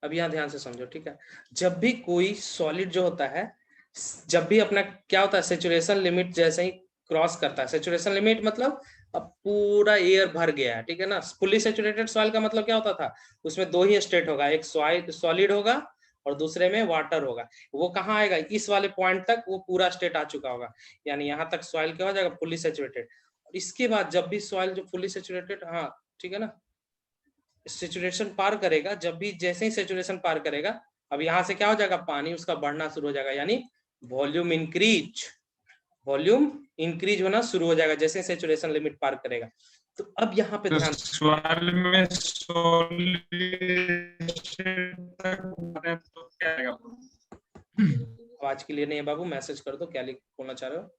अब यहाँ ध्यान से समझो, ठीक है। जब भी कोई सॉलिड जो होता है, जब भी अपना क्या होता है, सेचुरेशन लिमिट जैसे ही क्रॉस करता है, सेचुरेशन लिमिट मतलब अब पूरा एयर भर गया है, ठीक है ना। फुली सेचुरेटेड सॉइल का मतलब क्या होता था, उसमें दो ही स्टेट होगा, एक सॉलिड होगा और दूसरे में वाटर होगा। वो कहाँ आएगा, इस वाले पॉइंट तक वो पूरा स्टेट आ चुका होगा, यानी यहाँ तक सॉइल क्या हो जाएगा, फुली सेचुरेटेड। इसके बाद जब भी सॉइल जो फुली सेचुरेटेड, हाँ ठीक है ना, सेचुरेशन पार करेगा, जब भी जैसे ही सेचुरेशन पार करेगा, अब यहाँ से क्या हो जाएगा, पानी उसका बढ़ना शुरू हो जाएगा, यानी वॉल्यूम इंक्रीज, वॉल्यूम इंक्रीज होना शुरू हो जाएगा जैसे सेचुरेशन लिमिट पार करेगा। तो अब यहाँ पे तो ध्यान, सवाल में सॉलिड तक तो क्या आएगा? आज के लिए नहीं है बाबू, मैसेज कर दो क्या लिख बोलना चाह रहे हो,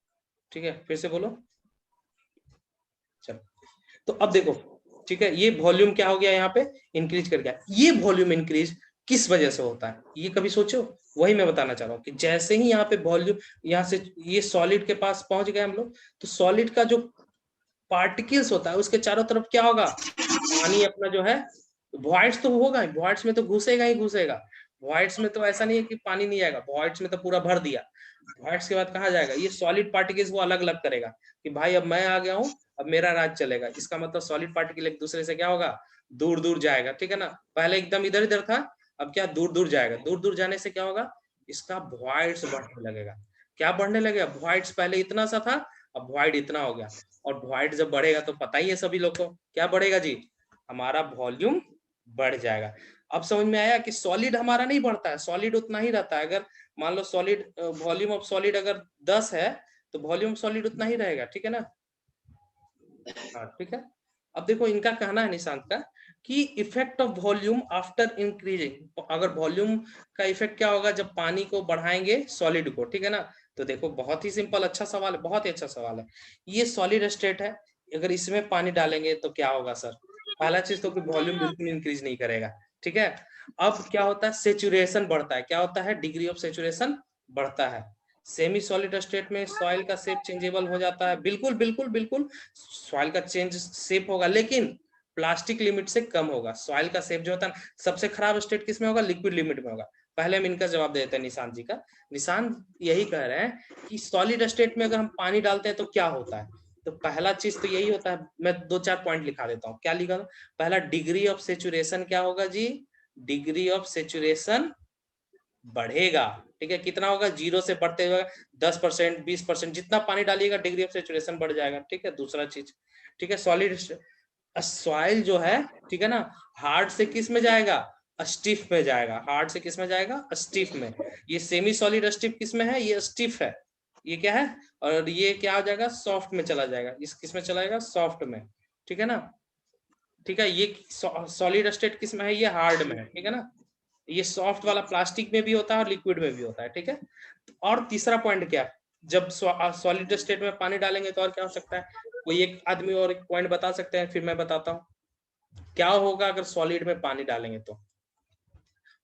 ठीक है, फिर से बोलो। चलो, तो अब देखो, ठीक है, ये वॉल्यूम क्या हो गया यहाँ पे, इंक्रीज कर गया। ये वॉल्यूम इंक्रीज किस वजह से होता है, ये कभी सोचो। वही मैं बताना चाह रहा हूँ कि जैसे ही यहाँ पे वॉल्यूम, यहाँ से ये सॉलिड के पास पहुंच गए हम लोग, तो सॉलिड का जो पार्टिकल्स होता है उसके चारों तरफ क्या होगा, पानी अपना जो है, वॉइड्स तो होगा ही, वॉइड्स में तो घुसेगा ही घुसेगा। वॉइड्स में तो ऐसा नहीं है कि पानी नहीं आएगा, वॉइड्स में तो पूरा भर दिया। वॉइड्स के बाद कहाँ जाएगा, ये सॉलिड पार्टिकल्स वो अलग अलग करेगा कि भाई अब मैं आ गया हूँ, अब मेरा राज चलेगा। इसका मतलब सॉलिड पार्टिकल एक दूसरे से क्या होगा, दूर दूर जाएगा, ठीक है ना। पहले एकदम इधर इधर था, अब क्या दूर दूर जाएगा। दूर दूर जाने से क्या होगा, इसका वॉइड्स बढ़ने लगेगा। क्या बढ़ने लगेगा, वॉइड्स पहले इतना सा था, अब वॉइड इतना हो गया। और वॉइड जब बढ़ेगा तो पता ही है सभी लोग को, क्या बढ़ेगा जी, हमारा वॉल्यूम बढ़ जाएगा। अब समझ में आया कि सॉलिड हमारा नहीं बढ़ता है, सॉलिड उतना ही रहता है। अगर मान लो सॉलिड, वॉल्यूम ऑफ सॉलिड अगर 10 है, तो वॉल्यूम सॉलिड उतना ही रहेगा, ठीक है ना। हाँ ठीक है। अब देखो इनका कहना है निशांत का कि effect of volume after increasing, अगर वॉल्यूम का इफेक्ट क्या होगा जब पानी को बढ़ाएंगे सॉलिड को, ठीक है ना। तो देखो बहुत ही सिंपल, अच्छा सवाल है, बहुत ही अच्छा सवाल है। ये सॉलिड स्टेट है, अगर इसमें पानी डालेंगे तो क्या होगा सर, पहला चीज तो कि वॉल्यूम बिल्कुल इंक्रीज नहीं करेगा, ठीक है। अब क्या होता है, सेचुरेशन बढ़ता है, क्या होता है, डिग्री ऑफ सेचुरेशन बढ़ता है। सेमी सॉलिड स्टेट में सॉइल का शेप चेंजेबल हो जाता है, बिल्कुल बिल्कुल बिल्कुल सॉइल का चेंज शेप होगा, लेकिन प्लास्टिक लिमिट से कम होगा। सॉइल का शेप जो होता है, सबसे खराब स्टेट किस में होगा, लिक्विड लिमिट में होगा। पहले हम इनका जवाब देते हैं निशांत जी का। निशांत यही कह रहे हैं कि सॉलिड स्टेट में अगर हम पानी डालते हैं तो क्या होता है। तो पहला चीज तो यही होता है, मैं दो चार पॉइंट लिखा देता हूँ, क्या लिखा था। पहला, डिग्री ऑफ सेचुरेशन क्या होगा जी, डिग्री ऑफ सेचुरेशन बढ़ेगा, ठीक है। कितना होगा, जीरो से बढ़ते हुए 10%, 20%, जितना पानी डालिएगा डिग्री ऑफ सेचुरेशन बढ़ जाएगा, ठीक है। दूसरा चीज, ठीक है, सॉलिड सॉइल जो है, ठीक है ना, हार्ड से किस में जाएगा, स्टिफ में जाएगा। हार्ड से किस में जाएगा, स्टिफ में। ये सेमी सॉलिड स्टिफ किस में है, ये स्टिफ है, ये क्या है, और ये क्या हो जाएगा, सॉफ्ट में चला जाएगा। इस किस में चला जाएगा, सॉफ्ट में, ठीक है ना। ठीक है, ये सॉलिड स्टेट किस में है, ये हार्ड में है, ठीक है ना। ये सॉफ्ट वाला प्लास्टिक में भी होता है और लिक्विड में भी होता है, ठीक है। और तीसरा पॉइंट क्या, जब सॉलिड स्टेट में पानी डालेंगे तो और क्या हो सकता है, कोई एक आदमी और एक पॉइंट बता सकते हैं, फिर मैं बताता हूँ क्या होगा अगर सॉलिड में पानी डालेंगे तो।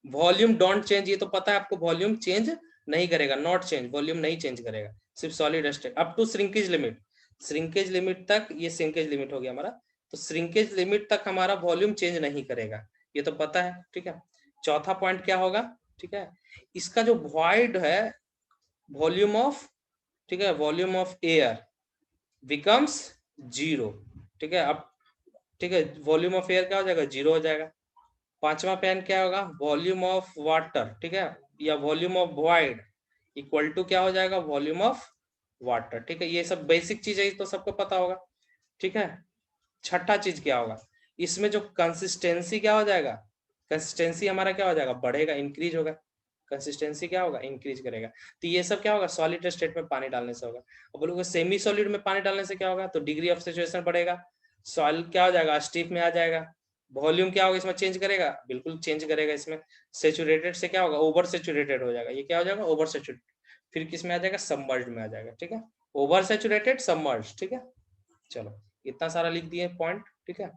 वॉल्यूम डोंट चेंज, ये तो पता है आपको, वॉल्यूम चेंज नहीं करेगा, नॉट चेंज, वॉल्यूम नहीं चेंज करेगा, सिर्फ solid state up to shrinkage limit. Shrinkage limit तक, ये श्रिंकेज लिमिट हो गया हमारा, तो श्रिंकेज लिमिट तक हमारा वॉल्यूम चेंज नहीं करेगा, ये तो पता है, ठीक है। चौथा पॉइंट क्या होगा, ठीक है, इसका जो वॉइड है, वॉल्यूम ऑफ, ठीक है, volume of air becomes zero, ठीक है। अब ठीक है, वॉल्यूम ऑफ एयर क्या हो जाएगा, जीरो हो जाएगा। पांचवा पेन क्या होगा, वॉल्यूम ऑफ वाटर, ठीक है, या volume of void equal to क्या हो जाएगा, वॉल्यूम ऑफ वाटर, ठीक है। ये सब बेसिक चीज है, तो सबको पता होगा, ठीक है। छठा चीज क्या होगा, इसमें जो कंसिस्टेंसी क्या हो जाएगा, कंसिस्टेंसी हमारा क्या हो जाएगा, बढ़ेगा, इंक्रीज होगा। कंसिस्टेंसी क्या होगा, इंक्रीज करेगा। तो ये सब क्या होगा, सॉलिड स्टेट में पानी डालने से होगा। और बोलोगे सेमी सॉलिड में पानी डालने से क्या होगा, तो डिग्री ऑफ सेचुरेशन बढ़ेगा, सॉइल क्या हो जाएगा, स्टिफ में आ जाएगा। वॉल्यूम क्या होगा, इसमें चेंज करेगा, बिल्कुल चेंज करेगा इसमें। सेचुरेटेड से क्या होगा, ओवर सेचुरेटेड हो जाएगा, ये क्या हो जाएगा, ओवर सेचुरेटेड। फिर किस में आ जाएगा, सबमर्ज्ड में आ जाएगा, ठीक है। ओवर सेचुरेटेड, सबमर्ज्ड, ठीक है। चलो, इतना सारा लिख दिए पॉइंट, ठीक है।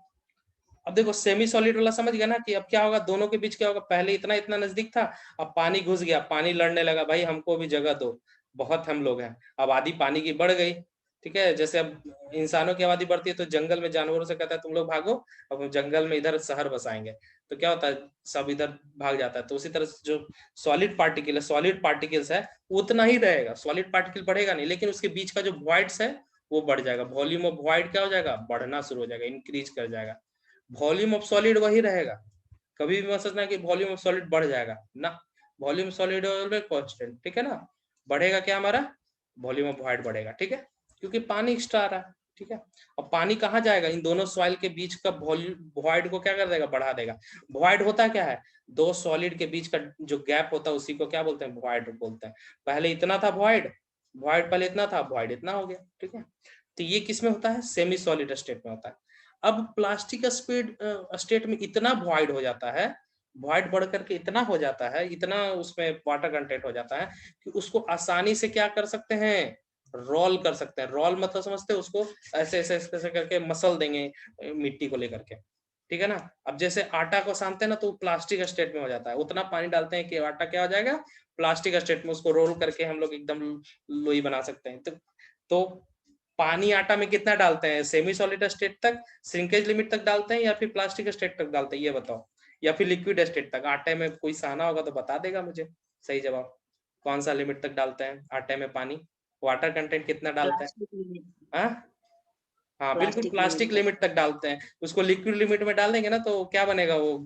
अब देखो सेमी सॉलिड वाला समझ गया ना कि अब क्या होगा, दोनों के बीच क्या होगा, पहले इतना इतना नजदीक था, अब पानी घुस गया, पानी लड़ने लगा, भाई हमको भी जगह दो, बहुत हम लोग हैं, अब आधी पानी की बढ़ गई, ठीक है, जैसे अब इंसानों की आबादी बढ़ती है तो जंगल में जानवरों से कहता है तुम लोग भागो, अब हम जंगल में इधर शहर बसाएंगे, तो क्या होता है, सब इधर भाग जाता है। तो उसी तरह से जो सॉलिड पार्टिकल है, सॉलिड पार्टिकल्स है उतना ही रहेगा, सॉलिड पार्टिकल बढ़ेगा नहीं, लेकिन उसके बीच का जो वॉइड्स है वो बढ़ जाएगा, वॉल्यूम ऑफ वॉइड क्या हो जाएगा, बढ़ना शुरू हो जाएगा, इंक्रीज कर जाएगा। वॉल्यूम ऑफ सॉलिड वही रहेगा, कभी भी मत सोचना कि वॉल्यूम ऑफ सॉलिड बढ़ जाएगा ना, वॉल्यूम सॉलिड कांस्टेंट, ठीक है ना। बढ़ेगा क्या हमारा, वॉल्यूम ऑफ वॉइड बढ़ेगा, ठीक है, क्योंकि पानी एक्स्ट्रा आ रहा है, ठीक है। और पानी कहाँ जाएगा, इन दोनों सॉइल के बीच का वॉइड को क्या कर देगा, बढ़ा देगा। वॉइड होता क्या है, दो सॉलिड के बीच का जो गैप होता है उसी को क्या बोलते हैं, वॉइड बोलते हैं। पहले इतना था वॉइड, वॉइड पहले इतना था, वॉइड इतना हो गया, ठीक है। तो ये किस में होता है, सेमी सॉलिड स्टेट में होता है। अब प्लास्टिक स्टेट में इतना वॉइड हो जाता है, वॉइड बढ़ करके इतना हो जाता है, इतना उसमें वाटर कंटेंट हो जाता है कि उसको आसानी से क्या कर सकते हैं, रोल कर सकते हैं। रोल मतलब समझते हैं, उसको ऐसे ऐसे ऐसे करके मसल देंगे मिट्टी को लेकर के, ठीक है ना। अब जैसे आटा को सानते हैं ना तो प्लास्टिक स्टेट में हो जाता है, उतना पानी डालते हैं कि आटा क्या हो जाएगा, प्लास्टिक स्टेट में, उसको रोल करके हम लोग एकदम लोई बना सकते हैं। तो पानी आटा में कितना डालते हैं, सेमी सॉलिड स्टेट तक, श्रिंकेज लिमिट तक डालते हैं, या फिर प्लास्टिक स्टेट तक डालते हैं, ये बताओ, या फिर लिक्विड स्टेट तक। आटे में कोई साना होगा तो बता देगा मुझे सही जवाब, कौन सा लिमिट तक डालते हैं आटे में पानी, वाटर कंटेंट कितना डालते हैं। हाँ हाँ बिल्कुल, प्लास्टिक लिमिट तक डालते हैं, उसको लिक्विड लिमिट में डाल देंगे ना तो क्या बनेगा, वो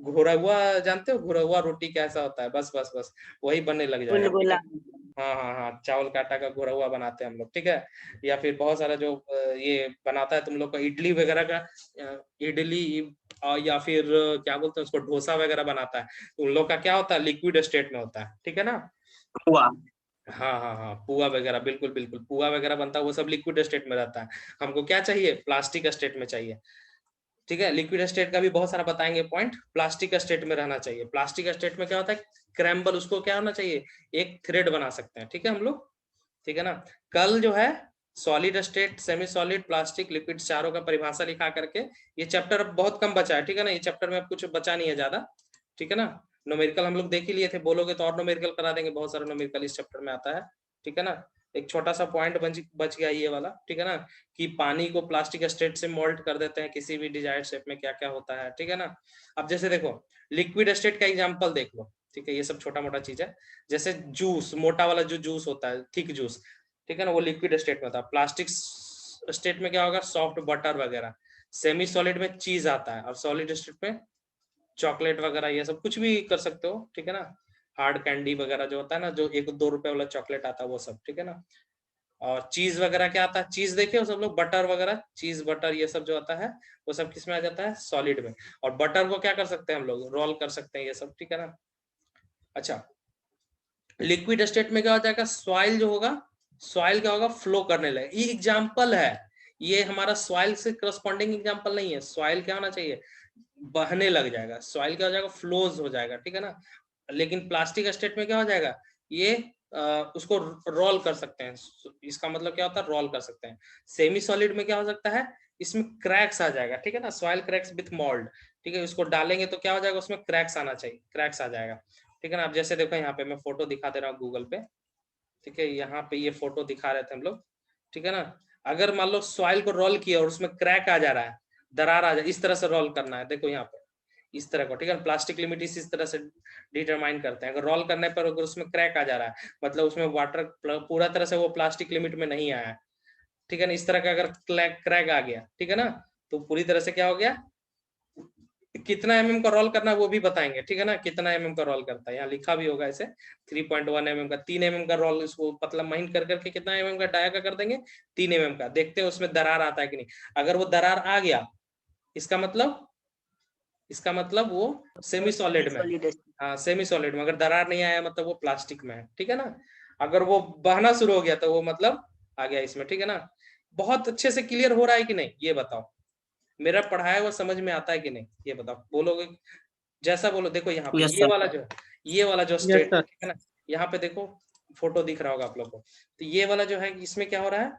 घोरा हुआ, जानते हो घोरा हुआ रोटी कैसा होता है, बस बस बस वही बनने लग जाएगा, ठीक है। हाँ हाँ हाँ, चावल का आटा का घोरा हुआ बनाते हैं हम लोग, ठीक है। या फिर बहुत सारा जो ये बनाता है तुम लोग का इडली वगैरह का, इडली या फिर क्या बोलते हैं उसको, डोसा वगैरह बनाता है, तो उन लोग का क्या होता है, लिक्विड स्टेट में होता है, ठीक है ना। हाँ हाँ हाँ, पुआ वगैरह, बिल्कुल बिल्कुल, पुआ वगैरह बनता है वो सब लिक्विड स्टेट में रहता है। हमको क्या चाहिए, प्लास्टिक स्टेट में चाहिए, ठीक है। लिक्विड स्टेट का भी बहुत सारा बताएंगे पॉइंट, प्लास्टिक स्टेट में रहना चाहिए। प्लास्टिक स्टेट में क्या होता है, क्रैम्बल, उसको क्या होना चाहिए, एक थ्रेड बना सकते हैं, ठीक है हम लोग, ठीक है ना। कल जो है solid state, semi solid, plastic, liquid, चारों का परिभाषा लिखा करके, ये चैप्टर बहुत कम बचा है, ठीक है ना, ये चैप्टर में अब कुछ बचा नहीं है ज्यादा, ठीक है ना। न्यूमेरिकल हम लोग देख ही लिए थे, बोलोगे तो और न्यूमेरिकल करा देंगे, बहुत सारा न्यूमेरिकल इस चैप्टर में आता है, ठीक है ना। एक छोटा सा पॉइंट बच गया ये वाला, ठीक है ना, कि पानी को प्लास्टिक स्टेट से मोल्ड कर देते हैं किसी भी डिजायर्ड शेप में, क्या क्या होता है, ठीक है ना। अब जैसे देखो लिक्विड स्टेट का एग्जांपल देख लो, ठीक है, ये सब छोटा मोटा चीज है। जैसे जूस, मोटा वाला जो जूस होता है, थिक जूस, ठीक है ना, वो लिक्विड स्टेट में होता है। प्लास्टिक स्टेट में क्या होगा, सॉफ्ट बटर वगैरह। सेमी सॉलिड में चीज आता है, और सॉलिड स्टेट में चॉकलेट वगैरह, ये सब कुछ भी कर सकते हो, ठीक है ना। हार्ड कैंडी वगैरह जो होता है ना, जो 1-2 रुपए वाला चॉकलेट आता है वो सब, ठीक है ना। और चीज वगैरह क्या आता है, चीज देखे हो सब लोग, बटर वगैरह, चीज बटर ये सब जो आता है वो सब किस में आ जाता है, सॉलिड में। और बटर को क्या कर सकते हैं हम लोग, रोल कर सकते हैं, ये सब, ठीक है ना। अच्छा, लिक्विड स्टेट में क्या हो जाएगा, सॉइल जो होगा, सॉइल क्या होगा, फ्लो करने लगे, ये एग्जाम्पल है, ये हमारा सॉइल से करस्पॉन्डिंग एग्जाम्पल नहीं है। सॉइल क्या होना चाहिए, बहने लग जाएगा, सॉइल क्या हो जाएगा, फ्लोज हो जाएगा, ठीक है ना। लेकिन प्लास्टिक स्टेट में क्या हो जाएगा, ये उसको रोल कर सकते हैं, इसका मतलब क्या होता है, रोल कर सकते हैं। सेमी सॉलिड में क्या हो सकता है, इसमें क्रैक्स आ जाएगा, ठीक है ना, सॉइल क्रैक्स विथ मोल्ड, ठीक है, उसको डालेंगे तो क्या हो जाएगा, उसमें क्रैक्स आना चाहिए, क्रैक्स आ जाएगा, ठीक है ना। आप जैसे देखो यहाँ पे मैं फोटो दिखा दे रहा हूँ गूगल पे, ठीक है, यहाँ पे ये फोटो दिखा रहे थे हम लोग, ठीक है ना। अगर मान लो सॉइल को रोल किया और उसमें क्रैक आ जा रहा है, दरार आ जाए, इस तरह से रोल करना है, देखो यहाँ पे इस तरह को, ठीक है। प्लास्टिक लिमिट इस तरह से डिटरमाइन करते हैं, अगर रोल करने पर अगर उसमें क्रैक आ जा रहा है, मतलब उसमें वाटर पूरा तरह से वो प्लास्टिक लिमिट में नहीं आया है, ठीक है ना। इस तरह का अगर क्रैक आ गया, ठीक है ना, तो पूरी तरह से क्या हो गया, कितना का रोल करना है वो भी बताएंगे, ठीक है ना, कितना का रोल करता है, यहाँ लिखा भी होगा ऐसे, 3.1 का, 3 का रोल, इसको पतला महीन कर करके कितना का डाया का कर देंगे, 3 का। देखते हैं उसमें दरार आता है कि नहीं, अगर वो दरार आ गया, इसका मतलब वो सेमी सॉलिड में, हाँ सेमी सॉलिड में। अगर दरार नहीं आया मतलब वो प्लास्टिक में है, ठीक है ना। अगर वो बहना शुरू हो गया तो वो मतलब आ गया इसमें, ठीक है ना। बहुत अच्छे से क्लियर हो रहा है कि नहीं, ये बताओ, मेरा पढ़ाया हुआ समझ में आता है कि नहीं, ये बताओ, बोलोगे जैसा बोलो। देखो यहाँ पे ये वाला जो है, ये वाला जो स्टेट है, ठीक है ना, यहाँ पे देखो फोटो दिख रहा होगा आप लोग को, तो ये वाला जो है इसमें क्या हो रहा है,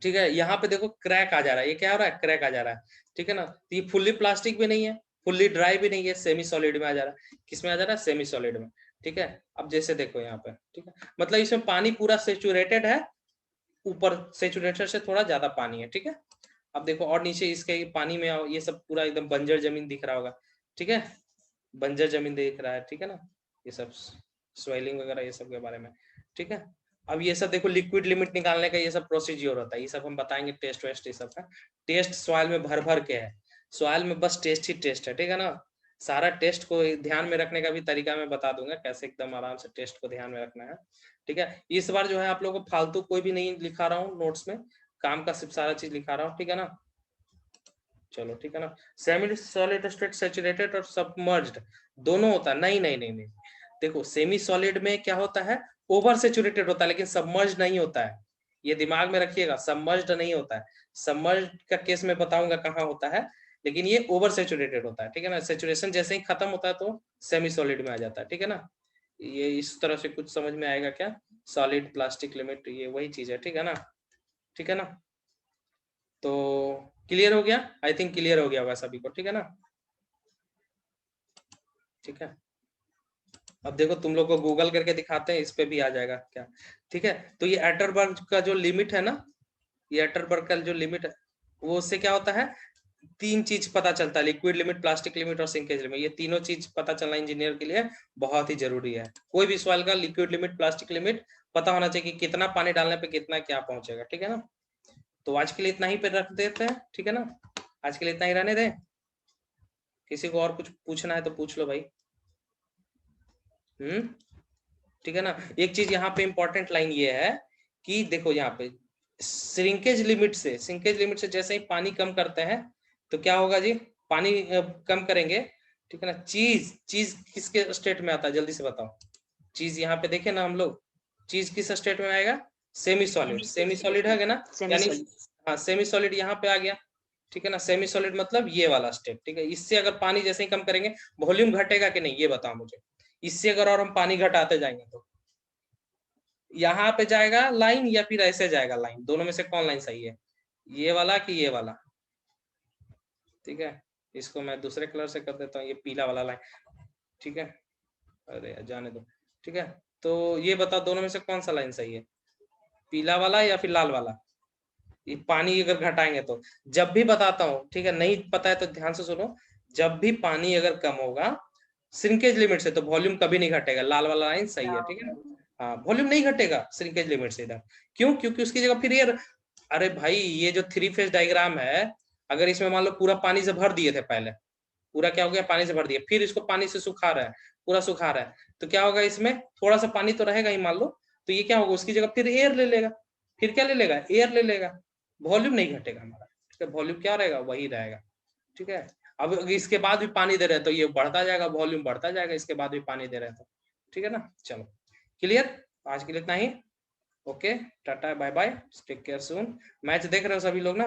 ठीक है, यहाँ पे देखो क्रैक आ जा रहा है, ये क्या हो रहा है, क्रैक आ जा रहा है, ठीक है ना। तो ये फुल्ली प्लास्टिक भी नहीं है, फुल्ली ड्राई भी नहीं है, सेमी सॉलिड में आ जा रहा है, किसमें आ जा रहा है, सेमी सॉलिड में, ठीक है। अब जैसे देखो यहाँ पे, ठीक है, मतलब इसमें पानी पूरा सेचुरेटेड है, ऊपर सेचुरेटेड से थोड़ा ज्यादा पानी है, ठीक है। अब देखो और नीचे इसके पानी में आओ, ये सब पूरा एकदम बंजर जमीन दिख रहा होगा, ठीक है, बंजर जमीन दिख रहा है, ठीक है ना, ये सब स्वेलिंग वगैरह ये सब के बारे में, ठीक है। अब ये सब देखो लिक्विड लिमिट निकालने का ये सब प्रोसीजर होता है, ये सब हम बताएंगे टेस्ट वेस्ट ये सब का। टेस्ट सॉइल में भर भर के है, सॉइल में बस टेस्ट ही टेस्ट है, ठीक है ना। सारा टेस्ट को ध्यान में रखने का भी तरीका मैं बता दूंगा, कैसे एकदम आराम से टेस्ट को ध्यान में रखना है, ठीक है। इस बार जो है आप लोगों को फालतू कोई भी नहीं लिखा रहा हूँ नोट्स में, काम का सिर्फ सारा चीज लिखा रहा हूँ, ठीक है ना। चलो ठीक है ना। सेमी सॉलिड स्टेट सैचुरेटेड और सबमर्ज्ड दोनों होता है, नहीं नहीं नहीं नहीं, देखो सेमी सॉलिड में क्या होता है, ओवर सैचुरेटेड होता है, लेकिन सबमर्ज्ड नहीं होता है, ये दिमाग में रखिएगा, सबमर्ज्ड नहीं होता है। सबमर्ज्ड का केस में बताऊंगा कहाँ होता है, लेकिन ये ओवर सैचुरेटेड होता है, ठीक है ना। सैचुरेशन जैसे ही खत्म होता है तो सेमी सॉलिड में आ जाता है, ठीक है ना। ये इस तरह से कुछ समझ में आएगा क्या, सॉलिड प्लास्टिक लिमिट ये वही चीज है, ठीक है ना, ठीक है ना। तो क्लियर हो गया, आई थिंक क्लियर हो गया होगा सभी को, ठीक है ना, ठीक है। अब देखो तुम लोग को गूगल करके दिखाते हैं, इस पे भी आ जाएगा क्या, ठीक है। तो ये एटरबर्ग का जो लिमिट है ना, ये एटरबर्ग का जो लिमिट है वो उससे क्या होता है, तीन चीज पता चलता है, लिक्विड लिमिट, प्लास्टिक लिमिट और सिंकेज लिमिट, ये तीनों चीज पता चलना इंजीनियर के लिए बहुत ही जरूरी है। कोई भी सवाल का लिक्विड लिमिट प्लास्टिक लिमिट पता होना चाहिए कि कितना पानी डालने पे कितना क्या पहुंचेगा, ठीक है ना। तो आज के लिए इतना ही पे रख देते हैं, ठीक है ना, आज के लिए इतना ही रहने दें। किसी को और कुछ पूछना है तो पूछ लो भाई। ठीक है ना। एक चीज यहाँ पे इंपॉर्टेंट लाइन ये है कि देखो यहाँ पे श्रिंकेज लिमिट से जैसे ही पानी कम करते हैं तो क्या होगा जी, पानी कम करेंगे, ठीक है ना। चीज चीज किसके स्टेट में आता है जल्दी से बताओ, चीज यहाँ पे देखे ना हम लोग, चीज किस स्टेट में आएगा, सेमी सॉलिड है ना, यानी हाँ सेमी सॉलिड यहाँ पे आ गया, ठीक है ना। सेमी सॉलिड मतलब ये वाला स्टेप, ठीक है। इससे अगर पानी जैसे ही कम करेंगे वॉल्यूम घटेगा कि नहीं ये बताओ मुझे, इससे अगर और हम पानी घटाते जाएंगे तो यहाँ पे जाएगा लाइन या फिर ऐसे जाएगा लाइन, दोनों में से कौन लाइन सही है, ये वाला कि ये वाला, ठीक है। इसको मैं दूसरे कलर से कर देता हूँ, ये पीला वाला लाइन, ठीक है, अरे जाने दो, ठीक है। तो ये बताओ दोनों में से कौन सा लाइन सही है, पीला वाला या फिर लाल वाला। ये पानी अगर घटाएंगे तो, जब भी बताता हूँ, ठीक है, नहीं पता है तो ध्यान से सुनो, जब भी पानी अगर कम होगा श्रिंकेज लिमिट से तो वॉल्यूम कभी नहीं घटेगा, लाल वाला लाइन सही है, ठीक है ना। हाँ वॉल्यूम नहीं घटेगा श्रिंकेज लिमिट से इधर, क्यों, क्योंकि उसकी जगह फिर एयर, अरे भाई ये जो थ्री फेज डायग्राम है, अगर इसमें मान लो पूरा पानी से भर दिए थे पहले, पूरा क्या हो गया पानी से भर दिया, फिर इसको पानी से सुखा रहा है, पूरा सुखा रहा है, तो क्या होगा इसमें थोड़ा सा पानी तो रहेगा ही मान लो, तो ये क्या होगा उसकी जगह फिर एयर ले लेगा, फिर क्या ले लेगा, एयर ले लेगा, वॉल्यूम नहीं घटेगा हमारा, ठीक है, वॉल्यूम क्या रहेगा वही रहेगा, ठीक है। अब इसके बाद भी पानी दे रहे हैं तो ये बढ़ता जाएगा, वॉल्यूम बढ़ता जाएगा, इसके बाद भी पानी दे रहे हैं तो, ठीक है ना। चलो क्लियर, आज के लिए इतना ही, okay tata bye bye, take care soon. Match देख रहे हो सभी लोग ना।